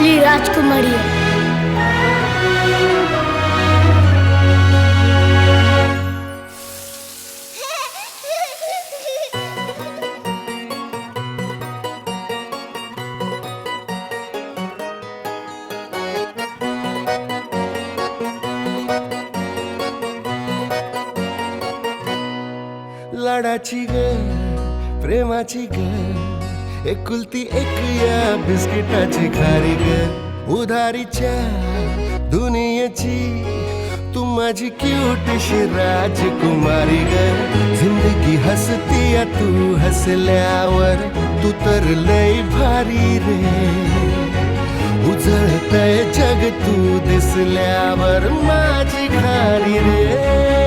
आपली राजकुमारी आहे. लाडाची ग प्रेमाची ग एकुलती एक या बिस्किटाची खारी ग उधारीच्या दुनियेची तू माझी क्यूटशी राजकुमारी ग जिंदगी हसती या तू हसल्यावर तू तर लय भारी रे उजळतय जग तू दिसल्यावर माझी खारी रे